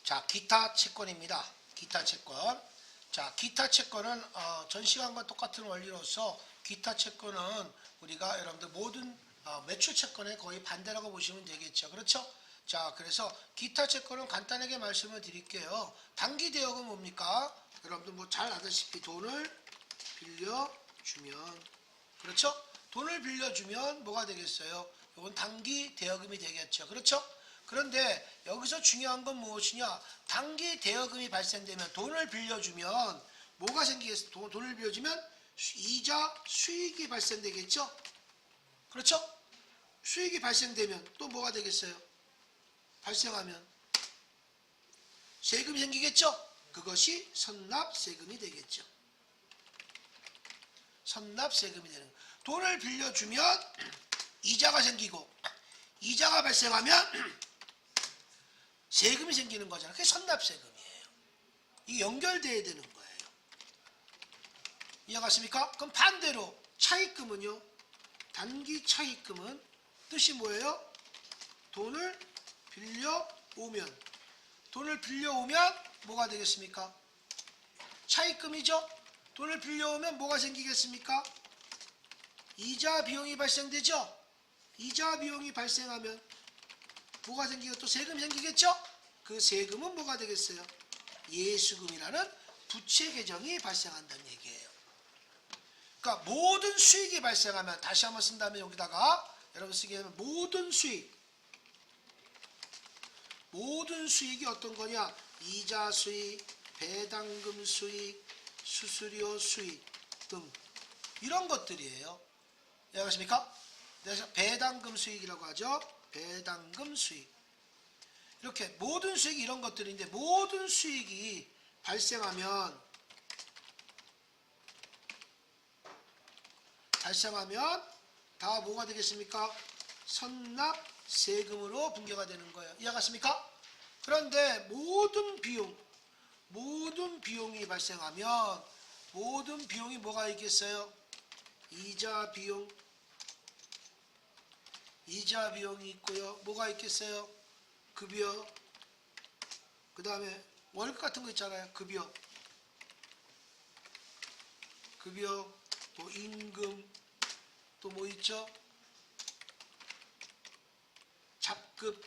자, 기타 채권입니다. 기타 채권. 자, 기타 채권은 전 시간과 똑같은 원리로서 기타 채권은 우리가 여러분들 모든 매출 채권의 거의 반대라고 보시면 되겠죠. 그렇죠? 자, 그래서 기타 채권은 간단하게 말씀을 드릴게요. 단기 대여금은 뭡니까? 여러분들 뭐 잘 아다시피 돈을 빌려주면, 그렇죠? 돈을 빌려주면 뭐가 되겠어요? 이건 단기 대여금이 되겠죠. 그렇죠? 그런데 여기서 중요한 건 무엇이냐? 단기 대여금이 발생되면 돈을 빌려주면 뭐가 생기겠어요? 돈을 빌려주면 이자 수익이 발생되겠죠? 그렇죠? 수익이 발생되면 또 뭐가 되겠어요? 발생하면 세금이 생기겠죠? 그것이 선납세금이 되겠죠. 선납세금이 되는 거예요. 돈을 빌려주면 이자가 생기고 이자가 발생하면 세금이 생기는 거잖아요. 그게 선납세금이에요. 이게 연결돼야 되는 거예요. 이해가십니까? 그럼 반대로 차입금은요. 단기 차입금은 뜻이 뭐예요? 돈을 빌려오면 뭐가 되겠습니까? 차입금이죠? 돈을 빌려오면 뭐가 생기겠습니까? 이자 비용이 발생되죠? 이자 비용이 발생하면 뭐가 생기고 또 세금이 생기겠죠? 그 세금은 뭐가 되겠어요? 예수금이라는 부채 계정이 발생한다는 얘기예요. 그러니까 모든 수익이 발생하면, 다시 한번 쓴다면 여기다가 여러분 쓰게 되면 모든 수익이 어떤 거냐? 이자 수익, 배당금 수익, 수수료 수익 등 이런 것들이에요. 이해가십니까? 그래서 배당금 수익이라고 하죠. 배당금 수익. 이렇게 모든 수익이 이런 것들인데, 모든 수익이 발생하면 다 뭐가 되겠습니까? 선납세금으로 분계가 되는 거예요. 이해가십니까? 그런데 모든 비용이 발생하면 모든 비용이 뭐가 있겠어요? 이자 비용이 있고요. 뭐가 있겠어요? 급여, 그 다음에 월급 같은 거 있잖아요. 급여, 뭐 임금, 또 뭐 있죠? 잡급,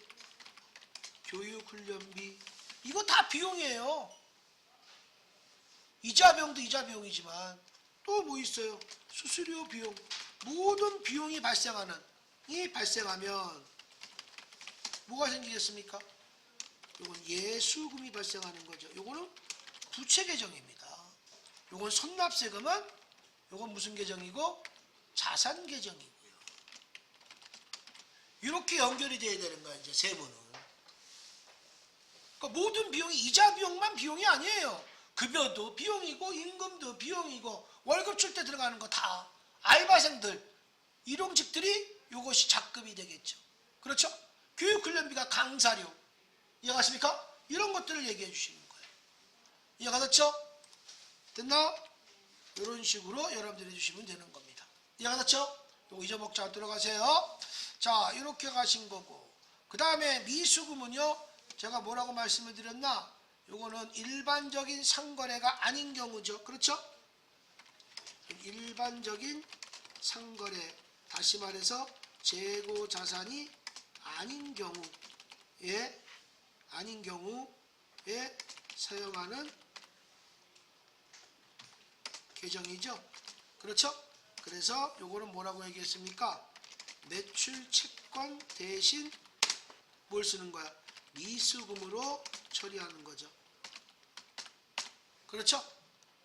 교육훈련비, 이거 다 비용이에요. 이자 비용도 이자 비용이지만 또 뭐 있어요? 수수료 비용. 모든 비용이 발생하면 뭐가 생기겠습니까? 요건 예수금이 발생하는 거죠. 요거는 부채 계정입니다. 요건 선납세금은 요건 무슨 계정이고? 자산 계정이고요. 이렇게 연결이 돼야 되는 거야, 이제 세무는. 그러니까 모든 비용이, 이자 비용만 비용이 아니에요. 급여도 비용이고 임금도 비용이고 월급 줄 때 들어가는 거 다, 알바생들, 일용직들이 요것이 잡급이 되겠죠. 그렇죠? 교육훈련비가 강사료. 이해가십니까? 이런 것들을 얘기해 주시는 거예요. 이해가 됐죠? 됐나? 이런 식으로 여러분들이 해주시면 되는 겁니다. 이해가 됐죠? 요거 잊어먹지 않도록 하세요. 자, 이렇게 가신 거고, 그 다음에 미수금은요, 제가 뭐라고 말씀을 드렸나? 요거는 일반적인 상거래가 아닌 경우죠. 그렇죠? 일반적인 상거래, 다시 말해서 재고 자산이 아닌 경우에 사용하는 계정이죠. 그렇죠? 그래서 요거는 뭐라고 얘기했습니까? 매출 채권 대신 뭘 쓰는 거야? 미수금으로 처리하는 거죠. 그렇죠?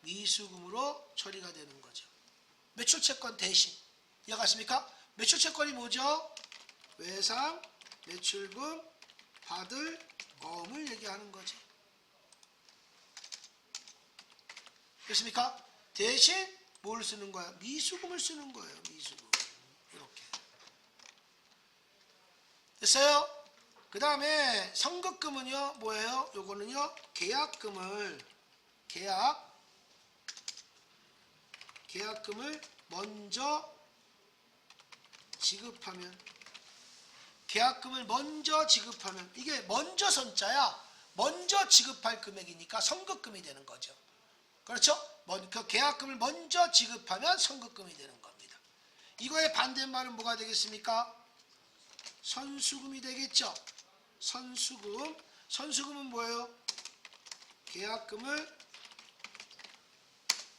미수금으로 처리가 되는 거죠. 매출 채권 대신. 이해가십니까? 매출 채권이 뭐죠? 외상, 매출금, 받을 어음을 얘기하는 거죠. 됐습니까? 대신 뭘 쓰는 거야? 미수금을 쓰는 거예요. 미수금. 이렇게. 됐어요? 그 다음에 선급금은요, 뭐예요? 요거는요, 계약금을 먼저 지급하면, 이게 먼저 선자야. 먼저 지급할 금액이니까 선급금이 되는 거죠. 그렇죠? 그 계약금을 먼저 지급하면 선급금이 되는 겁니다. 이거의 반대말은 뭐가 되겠습니까? 선수금이 되겠죠. 선수금. 선수금은 뭐예요? 계약금을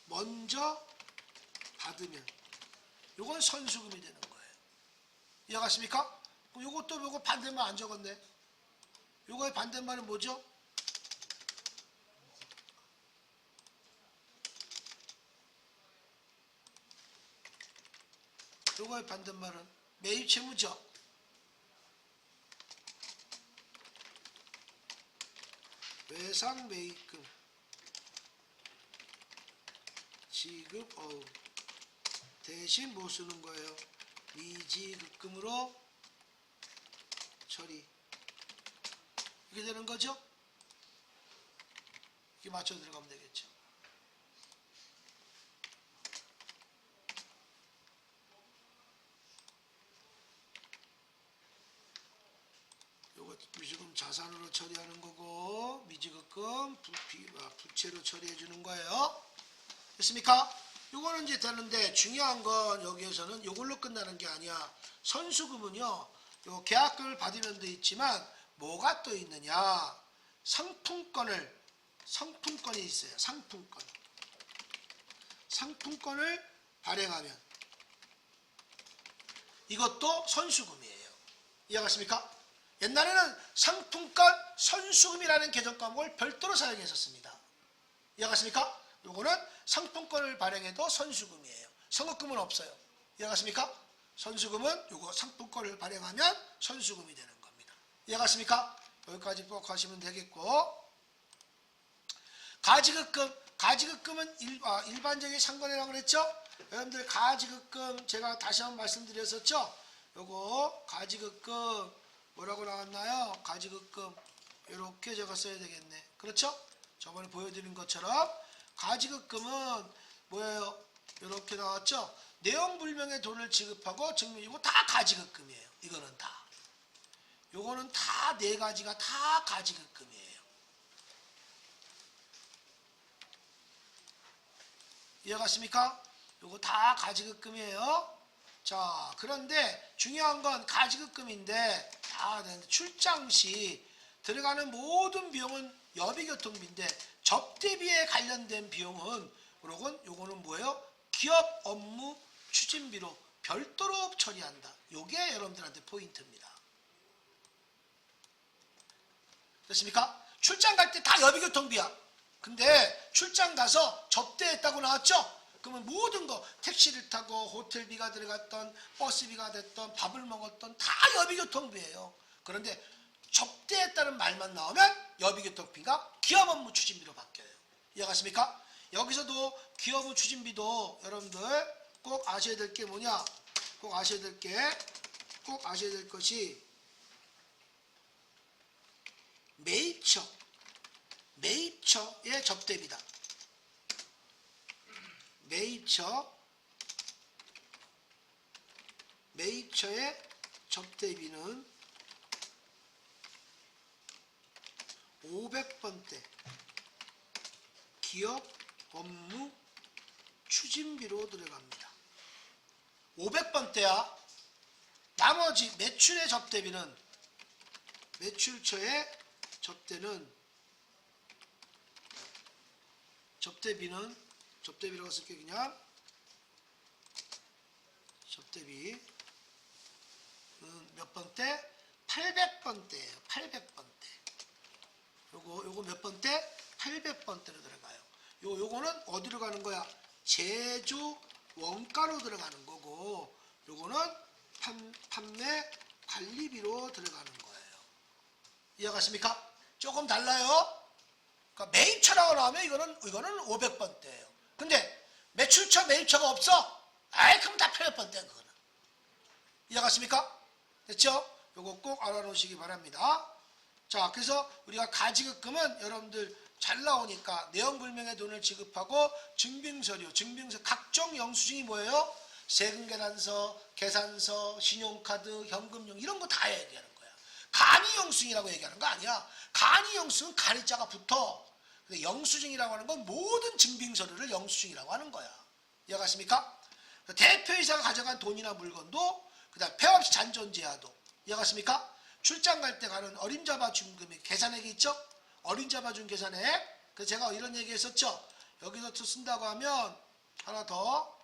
먼저 받으면 이건 선수금이 되는 거예요. 이해가십니까? 그럼 이것도 요거 반대말 안 적었네. 요거의 반대말은 뭐죠? 요거의 반대말은 매입 채무죠. 외상 매입금 지급 대신 뭐 쓰는 거예요? 미지급금으로 처리. 이게 되는 거죠? 이게 맞춰 들어가면 되겠죠. 요거 미지금 자산으로 처리하는 거고 미지급금 부채로 처리해 주는 거예요. 됐습니까? 요거는 이제 되는데 중요한 건 여기에서는 요걸로 끝나는 게 아니야. 선수금은요. 요 계약금을 받으면 돼 있지만 뭐가 또 있느냐? 상품권이 있어요. 상품권을 발행하면 이것도 선수금이에요. 이해가십니까? 옛날에는 상품권 선수금이라는 개정 과목을 별도로 사용했었습니다. 이해가십니까? 요거는 상품권을 발행해도 선수금이에요. 선급금은 없어요. 이해가십니까? 선수금은 요거 상품권을 발행하면 선수금이 되는 겁니다. 이해가십니까? 여기까지 꼭 하시면 되겠고, 가지급금은 일반적인 상권이라고 그랬죠? 여러분들 가지급금 제가 다시 한번 말씀드렸었죠? 요거 가지급금 뭐라고 나왔나요? 가지급금 이렇게 제가 써야 되겠네. 그렇죠? 저번에 보여드린 것처럼 가지급금은 뭐예요? 이렇게 나왔죠? 내용 불명의 돈을 지급하고 증명, 이거 다 가지급금이에요. 이거는 다. 요거는 다 네 가지가 다 가지급금이에요. 이해갔습니까? 요거 다 가지급금이에요. 자, 그런데 중요한 건 가지급금인데 출장 시 들어가는 모든 비용은 여비교통비인데 접대비에 관련된 비용은 요거는 뭐예요? 기업 업무 추진비로 별도로 처리한다. 요게 여러분들한테 포인트입니다. 됐습니까? 출장 갈 때 다 여비교통비야. 근데 출장 가서 접대했다고 나왔죠? 그러면 모든 거 택시를 타고 호텔비가 들어갔던 버스비가 됐던 밥을 먹었던 다 여비교통비예요. 그런데 접대했다는 말만 나오면 여비교통비가 기업 업무 추진비로 바뀌어요. 이해가십니까? 여기서도 기업 업무 추진비도 여러분들 꼭 아셔야 될 게 뭐냐? 꼭 아셔야 될 것이 매입처의 접대비다. 매입처의 접대비는 500번대 기업 업무 추진비로 들어갑니다. 500번대야. 나머지 매출의 접대비는 매출처의 접대비라고 쓸게 그냥. 접대비는 몇 번대? 800번대예요. 800번대. 요거 몇 번대? 800번대로 들어가요. 요거는 어디로 가는 거야? 제조 원가로 들어가는 거고, 요거는 판매 관리비로 들어가는 거예요. 이해가십니까? 조금 달라요. 그러니까 매입처라고 나오면 이거는 500번대예요. 근데 매출처, 매입처가 없어? 그럼 다 800번대 그거는. 이해가십니까? 됐죠? 요거 꼭 알아놓으시기 바랍니다. 자, 그래서 우리가 가지급금은 여러분들 잘 나오니까 내용 불명의 돈을 지급하고 증빙서류, 각종 영수증이 뭐예요? 세금계산서, 계산서, 신용카드, 현금용 이런 거 다 해야 되는 거야. 간이 영수증이라고 얘기하는 거 아니야. 간이 영수증은 간이자가 붙어. 근데 영수증이라고 하는 건 모든 증빙서류를 영수증이라고 하는 거야. 이해가십니까? 대표이사가 가져간 돈이나 물건도, 그 다음 폐업시 잔존제하도. 이해가십니까? 출장 갈 때 가는 어림잡아준 금액 계산액이 있죠? 어림잡아준 계산액. 그래서 제가 이런 얘기 했었죠. 여기서 쓴다고 하면 하나 더.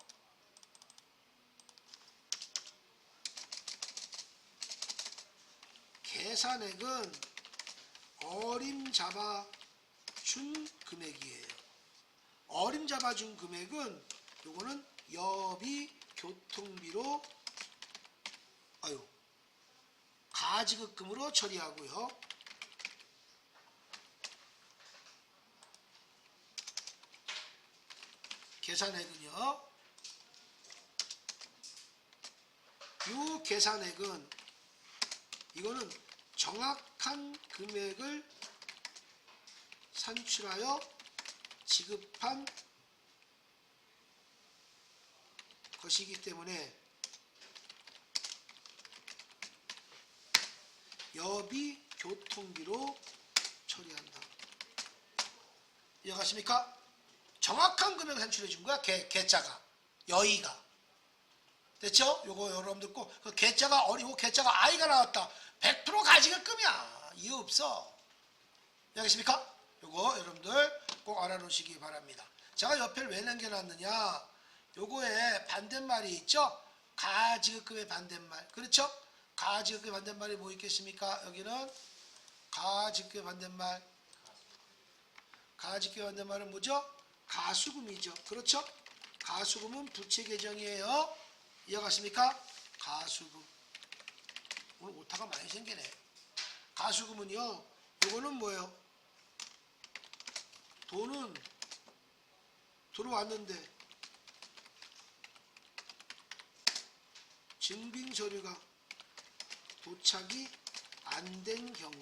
계산액은 어림잡아준 금액이에요. 어림잡아준 금액은 요거는 여비 교통비로 가지급금으로 처리하고요. 계산액은요. 요 계산액은 이거는 정확한 금액을 산출하여 지급한 것이기 때문에 여비 교통비로 처리한다. 이해가십니까? 정확한 금액을 산출해 준 거야. 개자가, 여의가. 됐죠? 요거 여러분들 꼭, 그 개자가 어리고 개자가 아이가 나왔다. 100% 가지급금이야. 이유 없어. 이해가십니까? 요거 여러분들 꼭 알아놓으시기 바랍니다. 제가 옆에를 왜 남겨놨느냐? 요거에 반대말이 있죠? 가지급금의 반대말. 그렇죠? 가지급금의 반대말이 뭐 있겠습니까? 여기는 가지급금의 반대말. 가지급금의 반대말은 뭐죠? 가수금이죠. 그렇죠? 가수금은 부채 계정이에요. 이해가십니까? 가수금. 오늘 오타가 많이 생기네. 가수금은요, 요거는 뭐예요? 돈은 들어왔는데 증빙서류가 도착이 안 된 경우,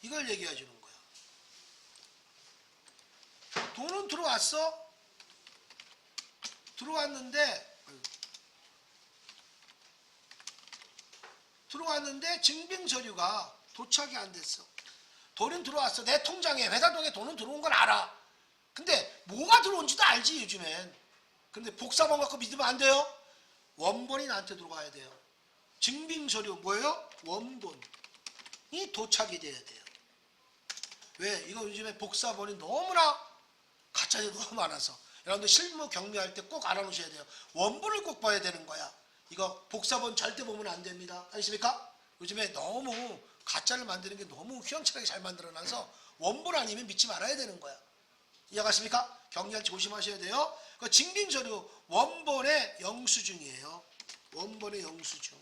이걸 얘기해 주는 거야. 돈은 들어왔어. 들어왔는데 증빙서류가 도착이 안 됐어. 돈은 들어왔어. 내 통장에, 회사통에 돈은 들어온 건 알아. 근데 뭐가 들어온지도 알지 요즘엔. 근데 복사본 갖고 믿으면 안 돼요. 원본이 나한테 들어가야 돼요. 증빙서류 뭐예요? 원본이 도착이 돼야 돼요. 왜? 이거 요즘에 복사본이 너무나 가짜들이 너무 많아서 여러분들 실무 경미할 때 꼭 알아놓으셔야 돼요. 원본을 꼭 봐야 되는 거야. 이거 복사본 절대 보면 안 됩니다. 아십니까? 요즘에 너무 가짜를 만드는 게 너무 휘황찬하게 잘 만들어놔서 원본 아니면 믿지 말아야 되는 거야. 이해가십니까? 경미할 때 조심하셔야 돼요. 그 증빙서류 원본의 영수증이에요. 원본의 영수증.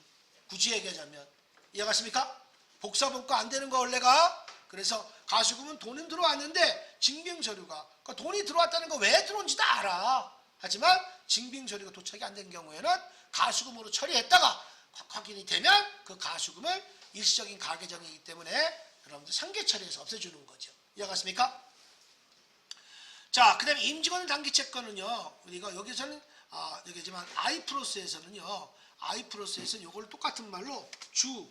굳이 얘기하자면. 이해가십니까? 복사본 거 안 되는 거 원래가. 그래서 가수금은 돈은 들어왔는데 증빙서류가, 그러니까 돈이 들어왔다는 거 왜 들어온지도 알아. 하지만 증빙서류가 도착이 안 된 경우에는 가수금으로 처리했다가 확인이 되면 그 가수금을 일시적인 가계정이기 때문에 여러분들 상계 처리해서 없애주는 거죠. 이해가십니까? 자, 그 다음에 임직원 단기채권은요, 우리가 여기서는, 여기지만 아이플러스에서는요, 아이플러스에서는 요걸 똑같은 말로 주,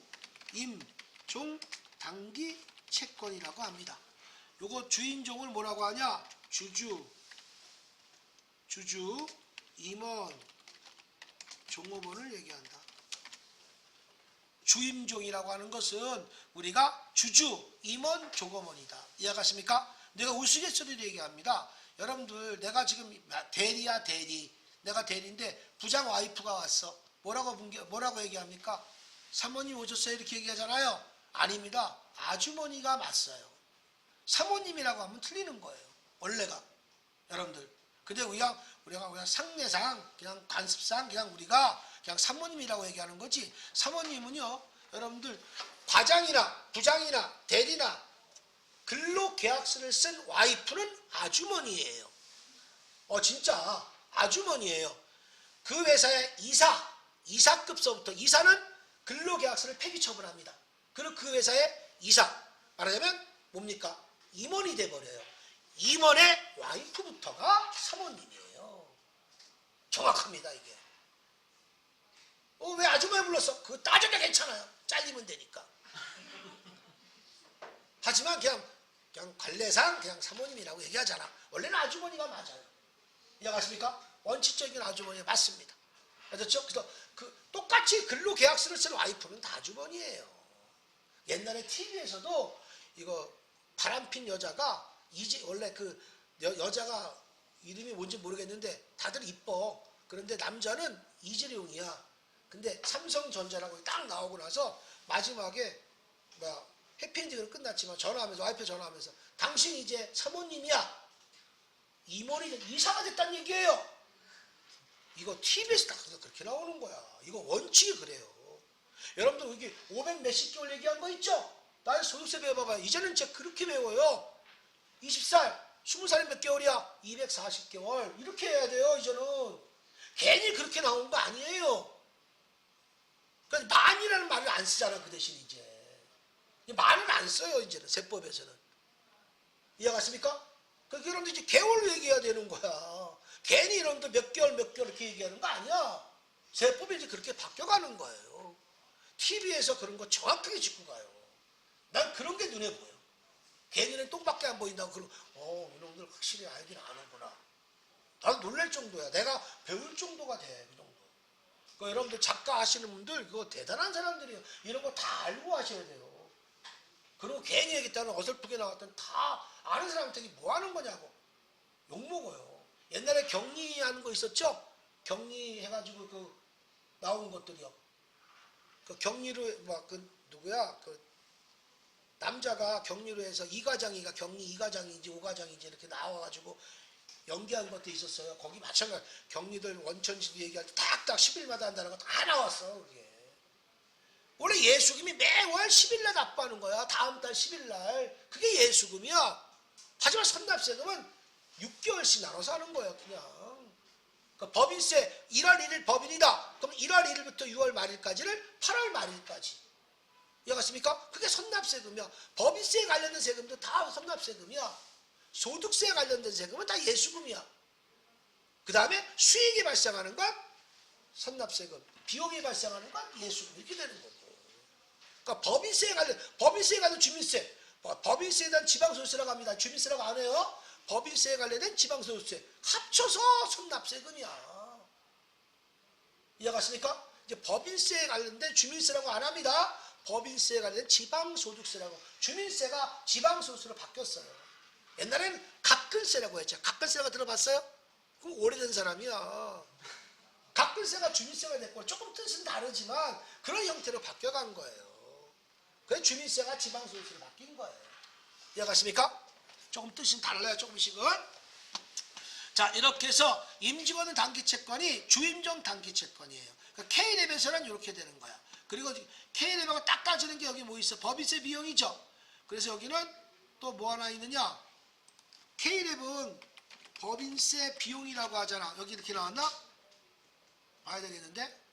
임, 종, 단기 채권이라고 합니다. 요거 주인종을 뭐라고 하냐? 주주, 임원, 종업원을 얘기한다. 주임종이라고 하는 것은 우리가 주주, 임원, 종업원이다. 이해가십니까? 내가 우스갯소리로 얘기합니다. 여러분들, 내가 지금 대리야, 대리. 내가 대리인데 부장 와이프가 왔어. 뭐라고 얘기합니까? 사모님 오셨어요? 이렇게 얘기하잖아요. 아닙니다. 아주머니가 맞어요. 사모님이라고 하면 틀리는 거예요. 원래가. 여러분들. 근데 우리가 그냥 상례상, 그냥 관습상, 우리가 사모님이라고 얘기하는 거지. 사모님은요, 여러분들, 과장이나 부장이나 대리나 근로계약서를 쓴 와이프는 아주머니예요. 진짜 아주머니예요. 그 회사의 이사급서부터, 이사는 근로계약서를 폐기 처분합니다. 그리고 그 회사의 이사, 말하자면 뭡니까? 임원이 돼버려요. 임원의 와이프부터가 사모님이에요. 정확합니다, 이게. 왜 아주머니 불렀어? 그거 따져도 괜찮아요. 잘리면 되니까. 하지만 그냥 관례상 그냥 사모님이라고 얘기하잖아. 원래는 아주머니가 맞아요. 이해가십니까? 원칙적인 아주머니가 맞습니다. 알았죠? 그래서 똑같이 근로계약서를 쓴 와이프는 다 아주머니예요. 옛날에 TV에서도 이거 바람핀 여자가 원래 여자가 이름이 뭔지 모르겠는데 다들 이뻐. 그런데 남자는 이재룡이야. 근데 삼성전자라고 딱 나오고 나서 마지막에 해피엔딩으로 끝났지만 전화하면서 와이프 전화하면서 당신 이제 사모님이야. 임원이 이사가 됐다는 얘기예요. 이거 TV에서 딱 그렇게 나오는 거야. 이거 원칙이 그래요. 여러분들 여기 500 몇십 개월 얘기한 거 있죠? 나의 소득세 배워봐봐요. 이제는 진짜 그렇게 배워요. 20살, 20살이 몇 개월이야? 240개월. 이렇게 해야 돼요, 이제는. 괜히 그렇게 나온 거 아니에요. 그러니까 만이라는 말을 안 쓰잖아, 그 대신 이제. 만은 안 써요, 이제는, 세법에서는. 이해가십니까? 그러니까 여러분들 이제 개월로 얘기해야 되는 거야. 괜히 여러분들 몇 개월 이렇게 얘기하는 거 아니야. 세법이 이제 그렇게 바뀌어가는 거예요. TV에서 그런 거 정확하게 짚고 가요. 난 그런 게 눈에 보여. 걔네는 똥밖에 안 보인다고 그러고 이놈들 확실히 알긴 아는구나. 난 놀랄 정도야. 내가 배울 정도가 돼. 그 정도. 그러니까 여러분들 작가 하시는 분들 그거 대단한 사람들이에요. 이런 거 다 알고 하셔야 돼요. 그리고 괜히 얘기했다는 어설프게 나왔던 다 아는 사람한테 뭐 하는 거냐고 욕먹어요. 옛날에 격리하는 거 있었죠? 격리해가지고 나온 것들이요. 격리를 누구야? 남자가 격리로 해서 이과장이가 격리 2과장인지 5과장인지 이렇게 나와가지고 연기한 것도 있었어요. 거기 마찬가지 격리들 원천지도 얘기할 때 딱딱 10일마다 한다는 거 다 나왔어. 그게. 원래 예수금이 매월 10일날 납부하는 거야. 다음 달 10일날. 그게 예수금이야. 하지만 선납세금은 6개월씩 나눠서 하는 거예요. 그냥. 그러니까 법인세 1월 1일 법인이다. 그럼 1월 1일부터 6월 말일까지를 8월 말일까지. 이해갔습니까? 그게 선납세금이야. 법인세에 관련된 세금도 다 선납세금이야. 소득세에 관련된 세금은 다 예수금이야. 그 다음에 수익이 발생하는 건 선납세금, 비용이 발생하는 건 예수금. 이렇게 되는 거고. 그러니까 법인세에 관련 주민세, 법인세에 대한 지방소득세라고 합니다. 주민세라고 안 해요. 법인세에 관련된 지방소득세 합쳐서 선납세금이야. 이해갔습니까? 이제 법인세에 관련된 주민세라고 안 합니다. 법인세에 관련된 지방소득세라고. 주민세가 지방소득세로 바뀌었어요. 옛날에는 갑근세라고 했죠. 갑근세라고 들어봤어요? 그럼 오래된 사람이야. 갑근세가 주민세가 됐고 조금 뜻은 다르지만 그런 형태로 바뀌어간 거예요. 그래서 주민세가 지방소득세로 바뀐 거예요. 이해가십니까? 조금 뜻은 달라요. 조금씩은. 자, 이렇게 해서 임직원은 단기채권이 주임종 단기채권이에요. 그러니까 K랩에서는 이렇게 되는 거야. 그리고 K랩하고 딱 따지는 게 여기 뭐 있어? 법인세 비용이죠. 그래서 여기는 또 뭐 하나 있느냐? K랩은 법인세 비용이라고 하잖아. 여기 이렇게 나왔나? 봐야 되겠는데?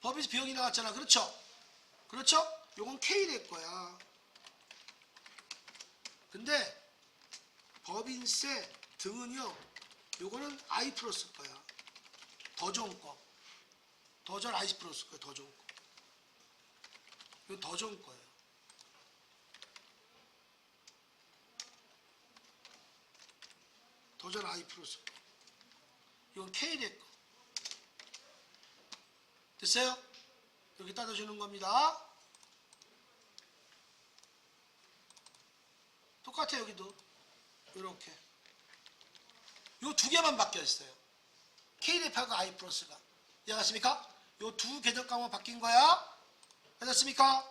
법인세 비용이 나왔잖아. 그렇죠? 그렇죠? 요건 K랩 거야. 근데 법인세 등은요, 요거는 I 플러스 거야. 더 좋은 거. 더 좋은 I 플러스 거야. 더 좋은 거. 이거 더 좋은 거예요. 더 좋은 I 플러스 거. 이건 K랩 거. 됐어요? 여기 따져주는 겁니다. 똑같아 여기도. 이렇게. 요 두 개만 바뀌어 있어요. K랩하고 I 플러스가. 이해갔습니까? 요 두 계정값만 바뀐 거야. 알았습니까?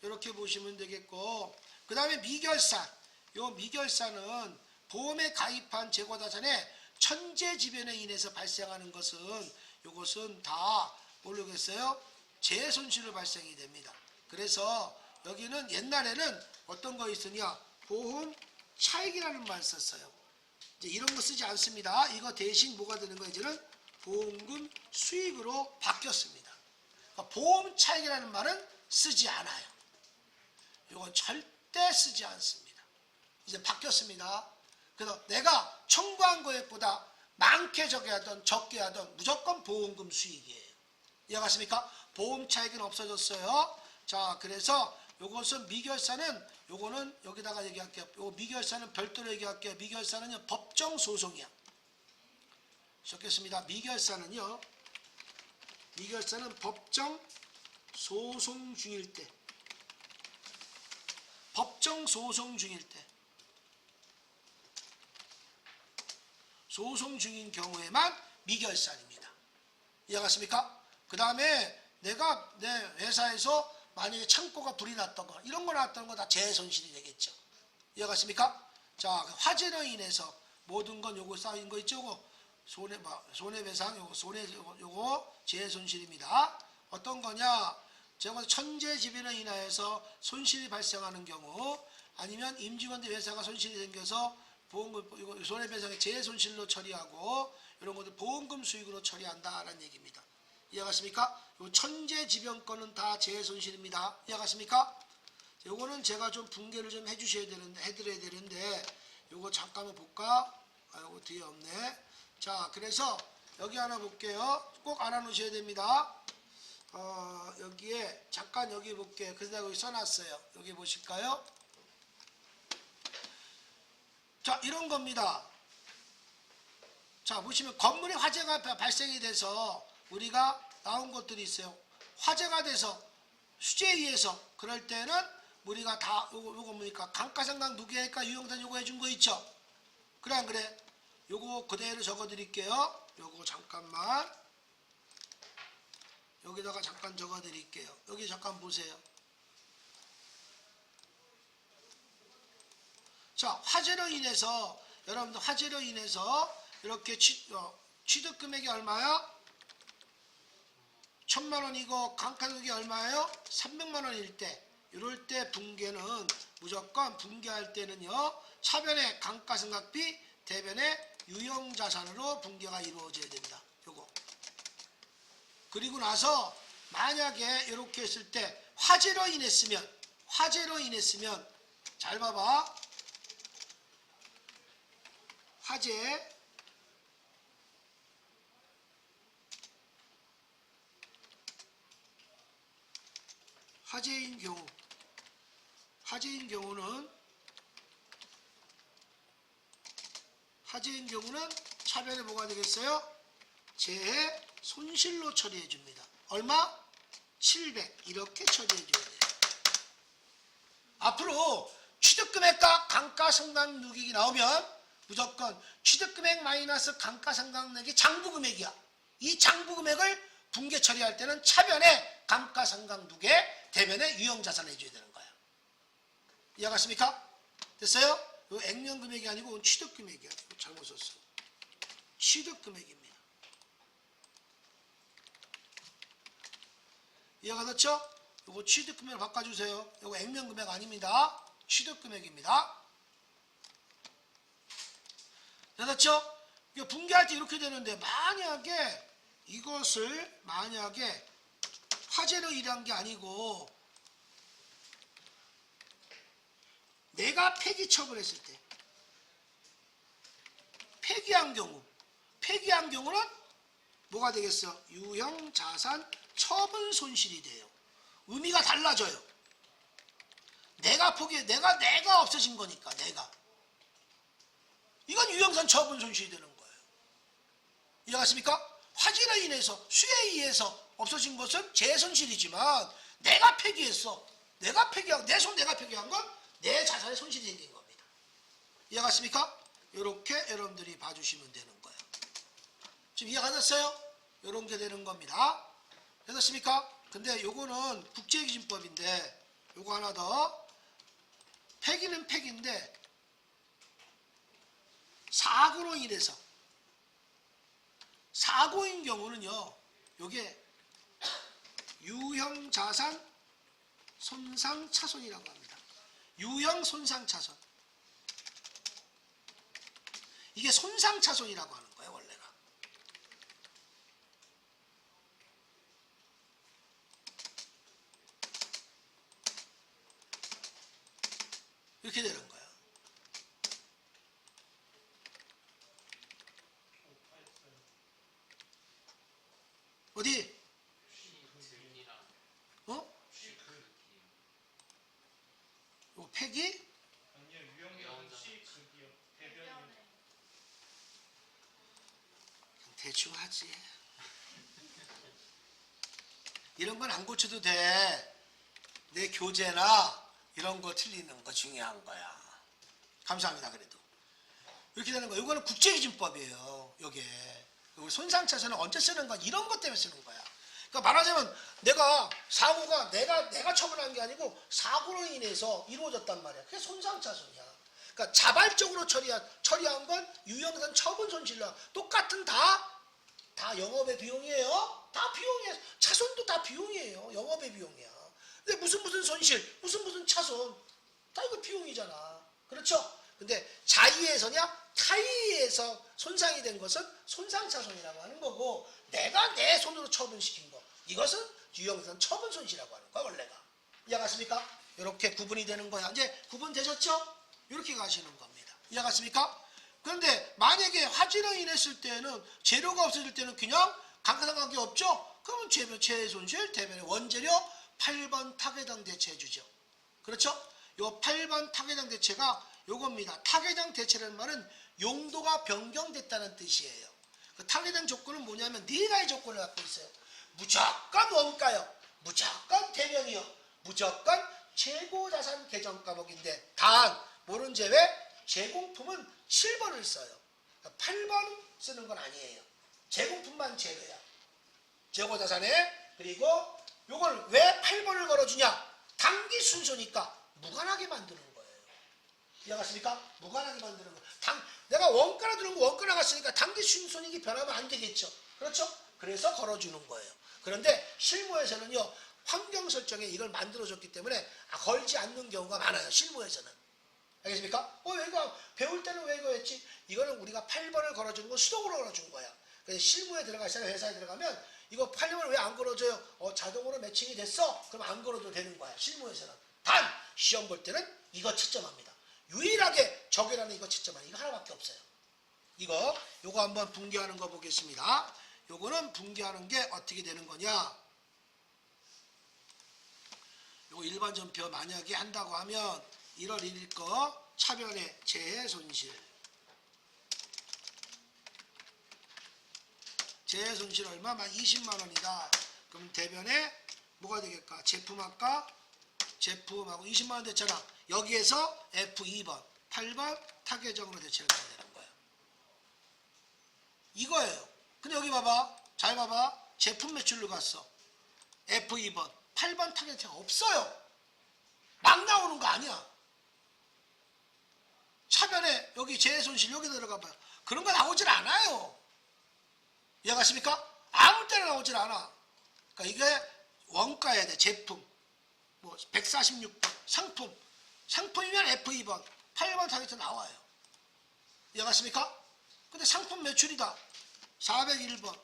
이렇게 보시면 되겠고. 그 다음에 미결산. 요 미결산은 보험에 가입한 재고자산의 천재지변에 인해서 발생하는 것은 요것은 다 모르겠어요. 재손실로 발생이 됩니다. 그래서 여기는 옛날에는 어떤 거 있으냐? 보험 차익이라는 말 썼어요. 이제 이런 거 쓰지 않습니다. 이거 대신 뭐가 되는 거예요? 이제는 보험금 수익으로 바뀌었습니다. 그러니까 보험 차익이라는 말은 쓰지 않아요. 이건 절대 쓰지 않습니다. 이제 바뀌었습니다. 그래서 내가 청구한 거액보다 많게 적게 하던 무조건 보험금 수익이에요. 이해가십니까? 보험 차익은 없어졌어요. 자, 그래서 요것은 미결사는 요거는 여기다가 얘기할게요. 요 미결사는 별도로 얘기할게요. 미결사는요 법정 소송이야. 적겠습니다. 미결사는 법정 소송 중일 때, 법정 소송 중일 때, 소송 중인 경우에만 미결사입니다. 이해가십니까? 그 다음에 내가 내 회사에서 만약에 창고가 불이 났던가 이런 거 났던 거 다 재해손실이 되겠죠. 이해가십니까? 자, 화재로 인해서 모든 건 요거 쌓인 거 있죠. 요거 손해배상 요거 재해손실입니다. 어떤 거냐? 제가 천재지변으로 인하여서 손실이 발생하는 경우, 아니면 임직원들 회사가 손실이 생겨서 보험금 손해배상의 재해손실로 처리하고 이런 것들 보험금 수익으로 처리한다라는 얘기입니다. 이해가십니까? 요 천재지변권은 다 재해손실입니다. 이해가십니까? 요거는 제가 좀 붕괴를 좀 해드려야 되는데 요거 잠깐만 볼까? 요거 뒤에 없네. 자, 그래서 여기 하나 볼게요. 꼭 알아놓으셔야 됩니다. 여기에 잠깐 여기 볼게요. 그래서 여기 써놨어요. 여기 보실까요? 자, 이런 겁니다. 자, 보시면 건물에 화재가 발생이 돼서 우리가 나온 것들이 있어요. 화재가 돼서 수재에 의해서 그럴 때는 우리가 다 요거 뭡니까? 감가상각 누계니까 유형단 요거 해준 거 있죠? 그래 안 그래? 요거 그대로 적어 드릴게요. 요거 잠깐만 여기다가 잠깐 적어 드릴게요. 여기 잠깐 보세요. 자, 화재로 인해서 여러분들 화재로 인해서 이렇게 취득 금액이 얼마야? 1000만원이고 감가상각이 얼마예요? 300만원일 때, 이럴 때 붕괴는 무조건 붕괴할 때는요 차변의 감가상각비 대변의 유형자산으로 붕괴가 이루어져야 된다. 요거. 그리고 나서 만약에 이렇게 했을 때 화재로 인했으면 잘 봐봐. 화재인 경우는 차변에 뭐가 되겠어요? 재해 손실로 처리해 줍니다. 얼마? 700 이렇게 처리해 줘야 돼요. 앞으로 취득금액과 감가상각 누계액이 나오면 무조건 취득금액 마이너스 감가상각액이 장부금액이야. 이 장부금액을 붕괴 처리할 때는 차변에 감가상각 누계, 대변에 유형자산 해줘야 되는 거야. 이해가십니까? 됐어요? 이거 액면금액이 아니고 이건 취득금액이야. 잘못 썼어. 취득금액입니다. 이해가 됐죠? 이거 취득금액을 바꿔주세요. 이거 액면금액 아닙니다. 취득금액입니다. 됐죠? 이거 붕괴할 때 이렇게 되는데 만약에 화재로 일한 게 아니고 내가 폐기 처분했을 때 폐기한 경우는 뭐가 되겠어? 유형자산 처분 손실이 돼요. 의미가 달라져요. 내가 없어진 거니까 이건 유형자산 처분 손실이 되는 거예요. 이해가십니까? 화재로 인해서 수해에 의해서 없어진 것은 제 손실이지만 내가 폐기했어. 내 내가 폐기한 건 내 자산에 손실이 생긴 겁니다. 이해가십니까? 이렇게 여러분들이 봐주시면 되는 거예요. 지금 이해가 됐어요? 이런 게 되는 겁니다. 됐습니까? 근데 요거는 국제기준법인데 요거 하나 더. 폐기는 폐기인데 사고인 경우는요 요게 유형자산 손상차손이라고 합니다. 유형손상차손. 이게 손상차손이라고 하는 거예요 원래가. 이렇게 되는 거예요. 어디? 폐기? 아니요, 유형이 시극이요. 대변이요. 대충 하지. 이런 건 안 고쳐도 돼. 내 교재나 이런 거 틀리는 거 중요한 거야. 감사합니다. 그래도 이렇게 되는 거. 이거는 국제기준법이에요. 요게 손상차선은 언제 쓰는 건 이런 것 때문에 쓰는 거야. 그러니까 말하자면 내가 사고가 내가 처분한 게 아니고 사고로 인해서 이루어졌단 말이야. 그게 손상차손이야. 그러니까 자발적으로 처리한 건 유형산 처분 손실과 똑같은 다 영업의 비용이에요. 다 비용이에요. 차손도 다 비용이에요. 영업의 비용이야. 근데 무슨 손실, 무슨 차손 다 이거 비용이잖아. 그렇죠? 근데 자의에서냐 타의에서 손상이 된 것은 손상차손이라고 하는 거고, 내가 내 손으로 처분시킨 거 이것은 유형산 처분 손실이라고 하는 거야. 원래가 이해갔습니까? 이렇게 구분이 되는 거야. 이제 구분되셨죠? 이렇게 가시는 겁니다. 이해갔습니까? 그런데 만약에 화재로 인했을 때는 재료가 없어질 때는 그냥 감가상각이 없죠? 그러면 재해손실 대변의 원재료 8번 타개당 대체해 주죠. 그렇죠? 요 8번 타개당 대체가 요겁니다. 타개당 대체라는 말은 용도가 변경됐다는 뜻이에요. 그 타개당 조건은 뭐냐면 네 가지 조건을 갖고 있어요. 무조건 원가요, 무조건 대변이요, 무조건 재고자산 계정 과목인데 단 모른 제외 제공품은 7번을 써요. 8번 쓰는 건 아니에요. 제공품만 제외야. 재고자산에. 그리고 요걸 왜 8번을 걸어주냐? 단기 순서니까 무관하게 만드는 거예요. 이해갔습니까? 무관하게 만드는 거. 내가 원가로 들은 거 원가 나갔으니까 단기 순손익이 변하면 안 되겠죠. 그렇죠? 그래서 걸어주는 거예요. 그런데 실무에서는요, 환경 설정에 이걸 만들어줬기 때문에 걸지 않는 경우가 많아요. 실무에서는. 알겠습니까? 왜 이거 배울 때는 왜 이거 했지? 이거는 우리가 8번을 걸어주는 건 수동으로 걸어준 거야. 그래서 실무에 들어가시면 회사에 들어가면 이거 8번을 왜 안 걸어줘요? 자동으로 매칭이 됐어? 그럼 안 걸어도 되는 거야. 실무에서는. 단 시험 볼 때는 이거 채점합니다. 유일하게 적용하는 이거 채점하는 이거 하나밖에 없어요. 요거 한번 분개하는 거 보겠습니다. 요거는 분개하는 게 어떻게 되는 거냐? 요거 일반 전표 만약에 한다고 하면 1월 1일 거 차변의 재해 손실. 재해 손실 얼마? 20만 원이다. 그럼 대변에 뭐가 되겠까? 제품학과 제품하고 20만 원 됐잖아. 여기에서 F2번, 8번 타계정으로 대체가 되는 거예요. 이거예요. 근데 여기 봐봐. 잘 봐봐. 제품 매출로 갔어. F2번, 8번 타계정가 없어요. 막 나오는 거 아니야. 차변에 여기 재해손실 여기 들어가 봐요. 그런 거 나오질 않아요. 이해가십니까? 아무 때나 나오질 않아. 그러니까 이게 원가야 돼. 제품. 뭐 146번 상품. 상품이면 F2번, 8번 타겟에 나와요. 이해가십니까? 근데 상품 매출이다. 401번.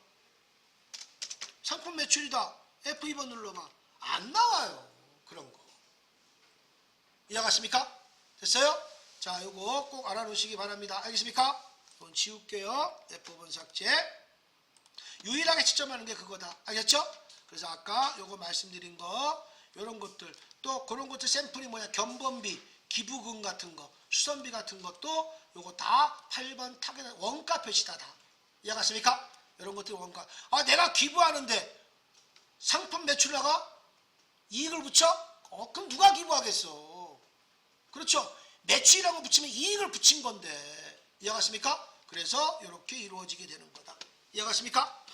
상품 매출이다. F2번 눌러봐. 안 나와요. 그런 거. 이해가십니까? 됐어요? 자, 요거 꼭 알아놓으시기 바랍니다. 알겠습니까? 이건 지울게요. F5번 삭제. 유일하게 채점하는 게 그거다. 알겠죠? 그래서 아까 요거 말씀드린 거, 요런 것들, 또 그런 것들 샘플이 뭐냐? 견본비, 기부금 같은 거, 수선비 같은 것도 요거 다 8번 타겟 원가 표시다. 다. 이해갔습니까? 이런 것들이 원가. 내가 기부하는데 상품 매출나가 이익을 붙여? 그럼 누가 기부하겠어? 그렇죠? 매출이라고 붙이면 이익을 붙인 건데. 이해갔습니까? 그래서 이렇게 이루어지게 되는 거다. 이해갔습니까?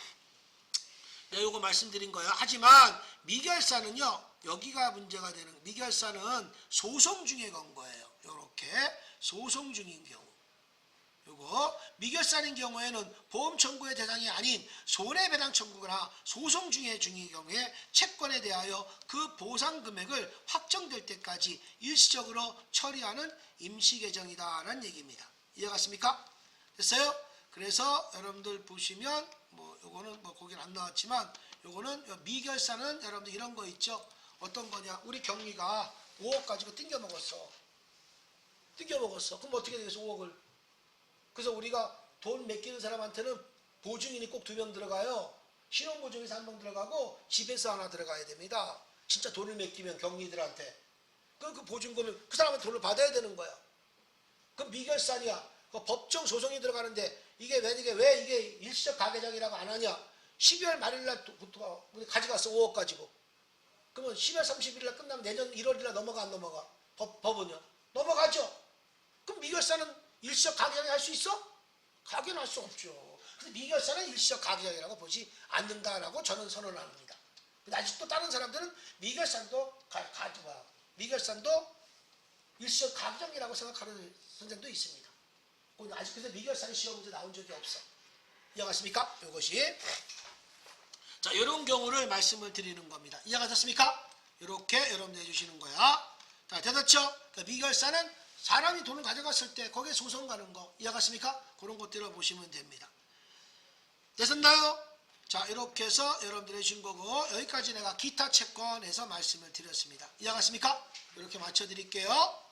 네, 요거 말씀드린 거예요. 하지만 미결사는요, 여기가 문제가 되는, 미결사는 소송 중에 건 거예요. 요렇게 소송 중인 경우. 요거 미결사인 경우에는 보험 청구의 대상이 아닌 손해배상 청구나 소송 중인 경우에 채권에 대하여 그 보상 금액을 확정될 때까지 일시적으로 처리하는 임시 개정이다라는 얘기입니다. 이해갔습니까? 됐어요? 그래서 여러분들 보시면 뭐 요거는 뭐 거긴 안 나왔지만 요거는 미결사는 여러분들 이런 거 있죠? 어떤 거냐? 우리 경리가 5억 가지고 띵겨 먹었어. 그럼 어떻게 되겠어? 5억을. 그래서 우리가 돈 맡기는 사람한테는 보증인이 꼭 2명 들어가요. 신용보증에서 1명 들어가고 집에서 하나 들어가야 됩니다. 진짜 돈을 맡기면 경리들한테. 그 보증금을 그 사람은 돈을 받아야 되는 거야. 그럼 미결산이야. 그 법정 소송이 들어가는데 이게 왜 이게 일시적 가계장이라고 안 하냐? 12월 말일날부터 우리 가져갔어 5억 가지고. 그러면 10월 30일날 끝나면 내년 1월이나 넘어가 안 넘어가? 법은요? 넘어가죠. 그럼 미결산은 일시적 가계장이 할 수 있어? 가계는 할 수 없죠. 그래서 미결산은 일시적 가계장이라고 보지 않는다라고 저는 선언합니다. 근데 아직도 다른 사람들은 미결산도 미결산도 일시적 가계장이라고 생각하는 선생도 있습니다. 아직 그래서 미결산이 시험 문제 나온 적이 없어. 이해가십니까? 이것이 자 이런 경우를 말씀을 드리는 겁니다. 이해가 됐습니까? 이렇게 여러분들 해주시는 거야. 자 됐죠? 그러니까 미결산은 사람이 돈을 가져갔을 때 거기에 소송 가는 거 이해가십니까? 그런 것들을 보시면 됩니다. 됐었나요? 자 이렇게 해서 여러분들이 해준 거고 여기까지 내가 기타 채권에서 말씀을 드렸습니다. 이해가십니까? 이렇게 맞춰드릴게요.